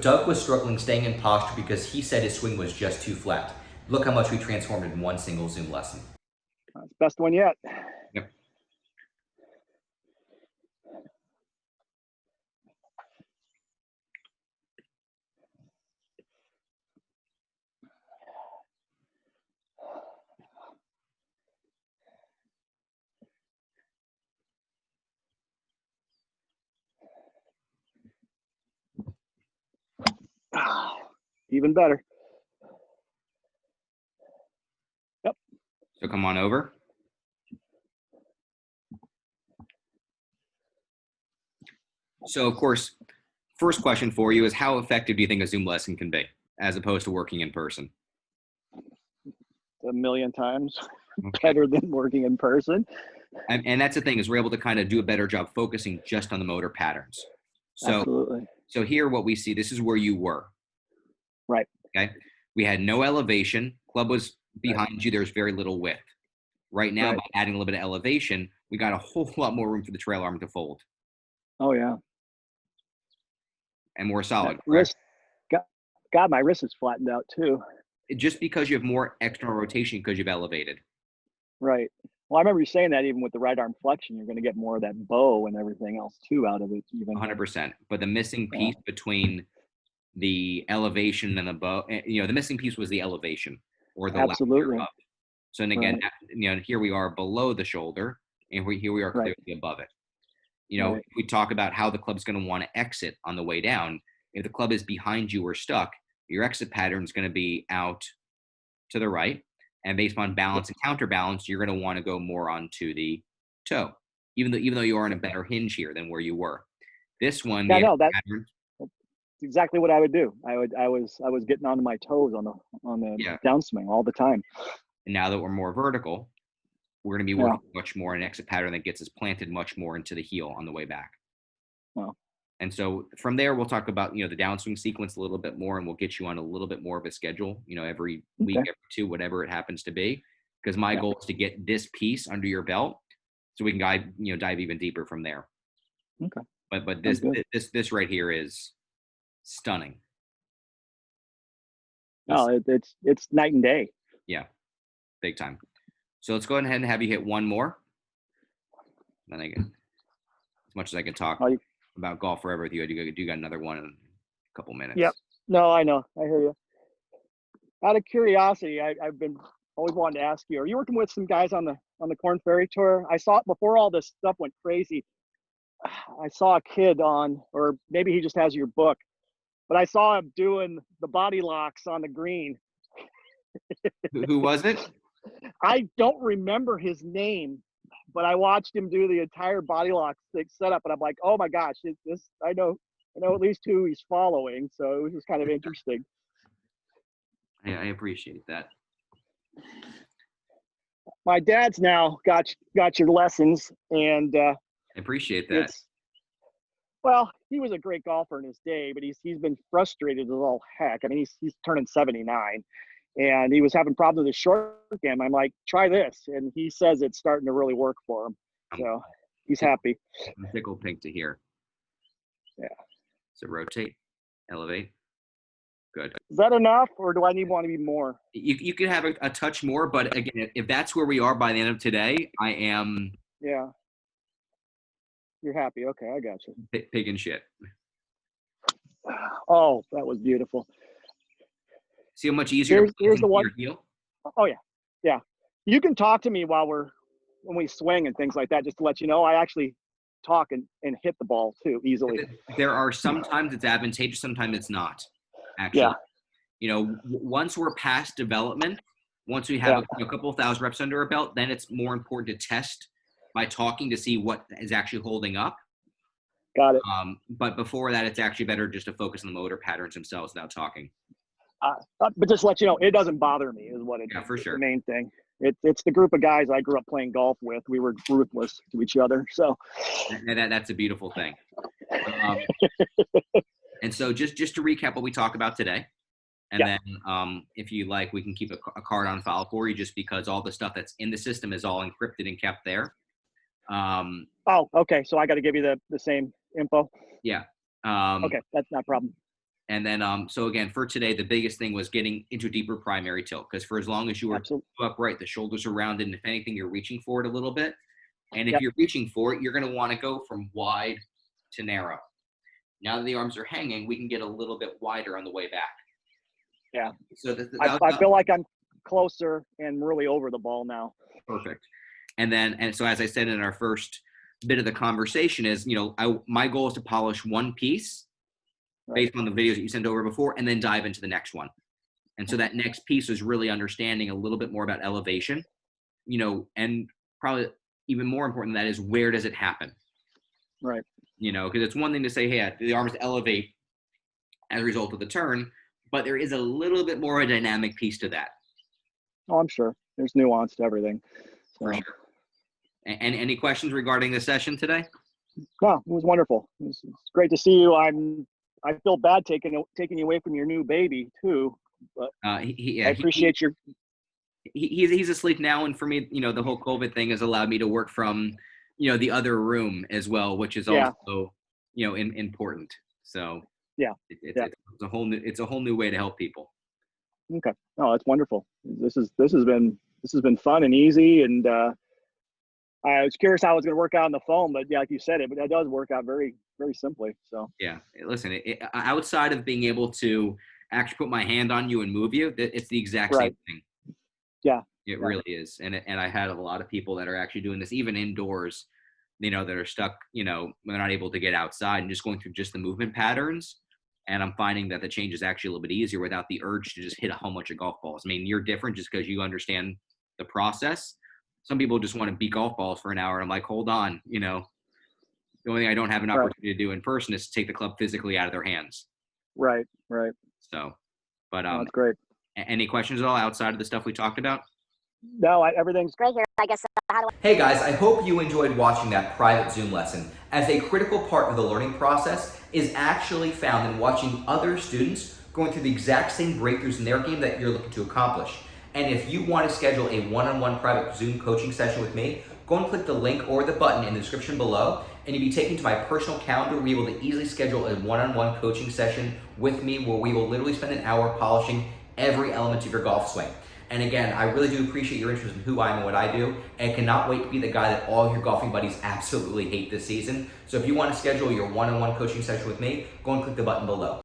Doug was struggling staying in posture because he said his swing was just too flat. Look how much we transformed in one single Zoom lesson. That's the best one yet. Yep. Even better. Yep. So come on over. So, of course, first question for you is how effective do you think a Zoom lesson can be as opposed to working in person? A million times better than working in person. And that's the thing is we're able to kind of do a better job focusing just on the motor patterns. So, Absolutely. So here what we see, this is where you were. Right. Okay. We had no elevation. Club was behind you. There's very little width. Right now, by adding a little bit of elevation, we got a whole lot more room for the trail arm to fold. Oh, yeah. And more solid. Wrist, God, my wrist is flattened out too. Just because you have more external rotation because you've elevated. Right. Well, I remember you saying that even with the right arm flexion, you're going to get more of that bow and everything else too out of it. Even 100%. But the missing piece between the elevation and the bow, the missing piece was the elevation or the absolutely. Above. So, and again, here we are below the shoulder, and here we are clearly above it. If we talk about how the club's going to want to exit on the way down, if the club is behind you or stuck, your exit pattern is going to be out to the right. And based on balance and counterbalance, you're going to want to go more onto the toe, even though you are in a better hinge here than where you were. This one, that's exactly what I would do. I was getting onto my toes on the downswing all the time. And now that we're more vertical, we're going to be working much more an exit pattern that gets us planted much more into the heel on the way back. Wow. And so from there, we'll talk about, the downswing sequence a little bit more, and we'll get you on a little bit more of a schedule, every week, every two, whatever it happens to be, because my goal is to get this piece under your belt so we can dive even deeper from there. Okay. But this right here is stunning. Oh, it's night and day. Yeah. Big time. So let's go ahead and have you hit one more. Then I can, as much as I can talk about golf forever with you, I do got another one in a couple minutes. Yep. No, I know. I hear you. Out of curiosity, I've been always wanted to ask you, are you working with some guys on the Korn Ferry Tour? I saw it before all this stuff went crazy. I saw a kid or maybe he just has your book, but I saw him doing the body locks on the green. Who was it? I don't remember his name, but I watched him do the entire body lock setup, and I'm like, oh my gosh, I know at least who he's following. So it was just kind of interesting. I appreciate that. My dad's now got your lessons, and I appreciate that. Well, he was a great golfer in his day, but he's been frustrated as all heck. I mean, he's turning 79. And he was having problems with his short game. I'm like, try this. And he says it's starting to really work for him. So he's happy. I'm tickled pink to hear. Yeah. So rotate, elevate. Good. Is that enough, or do I want to be more? You can have a touch more, but again, if that's where we are by the end of today, I am. Yeah. You're happy. Okay, I got you. Pig and shit. Oh, that was beautiful. See how much easier here's the one. Your heel? Oh, yeah. You can talk to me when we swing and things like that, just to let you know. I actually talk and hit the ball too easily. There are sometimes it's advantageous, sometimes it's not. Actually, once we're past development, once we have a couple of thousand reps under our belt, then it's more important to test by talking to see what is actually holding up. Got it. But before that, it's actually better just to focus on the motor patterns themselves without talking. But just to let you know, it doesn't bother me is what it is. Yeah, for sure. The main thing. It's the group of guys I grew up playing golf with. We were ruthless to each other. So that's a beautiful thing. And so just to recap what we talked about today, and then if you like, we can keep a card on file for you, just because all the stuff that's in the system is all encrypted and kept there. Oh, okay. So I got to give you the same info. Yeah. Okay, that's not a problem. And then, so again, for today, the biggest thing was getting into deeper primary tilt, because for as long as you were upright, the shoulders are rounded, and if anything, you're reaching for it a little bit. And if you're reaching for it, you're going to want to go from wide to narrow. Now that the arms are hanging, we can get a little bit wider on the way back. Yeah. So I feel like I'm closer and really over the ball now. Perfect. And so as I said in our first bit of the conversation is, my goal is to polish one piece based on the videos that you sent over before, and then dive into the next one. And so that next piece is really understanding a little bit more about elevation, and probably even more important than that is, where does it happen? Right. Because it's one thing to say, hey, the arms elevate as a result of the turn, but there is a little bit more of a dynamic piece to that. Oh, I'm sure. There's nuance to everything. So. For sure. And any questions regarding the session today? No, it was wonderful. It's great to see you. I feel bad taking you away from your new baby too, but I appreciate your. He's asleep now, and for me, the whole COVID thing has allowed me to work from, the other room as well, which is also, important. So it's a whole new way to help people. Okay. Oh, that's wonderful. This has been fun and easy, and I was curious how it was going to work out on the phone, but yeah, like you said, it does work out very, very simply. So yeah, listen, outside of being able to actually put my hand on you and move you, it's the exact same thing. Yeah, it really is. And I had a lot of people that are actually doing this, even indoors, that are stuck, they're not able to get outside, and just going through just the movement patterns. And I'm finding that the change is actually a little bit easier without the urge to just hit a whole bunch of golf balls. I mean, you're different just because you understand the process. Some people just want to beat golf balls for an hour. And I'm like, hold on, the only thing I don't have an opportunity to do in person is to take the club physically out of their hands. Right. So, but that's great. Any questions at all outside of the stuff we talked about? No, everything's great here. I guess. Hey guys, I hope you enjoyed watching that private Zoom lesson, as a critical part of the learning process is actually found in watching other students going through the exact same breakthroughs in their game that you're looking to accomplish. And if you want to schedule a one-on-one private Zoom coaching session with me, go and click the link or the button in the description below, and you'll be taken to my personal calendar where you'll be able to easily schedule a one-on-one coaching session with me, where we will literally spend an hour polishing every element of your golf swing. And again, I really do appreciate your interest in who I am and what I do, and cannot wait to be the guy that all your golfing buddies absolutely hate this season. So if you want to schedule your one-on-one coaching session with me, go and click the button below.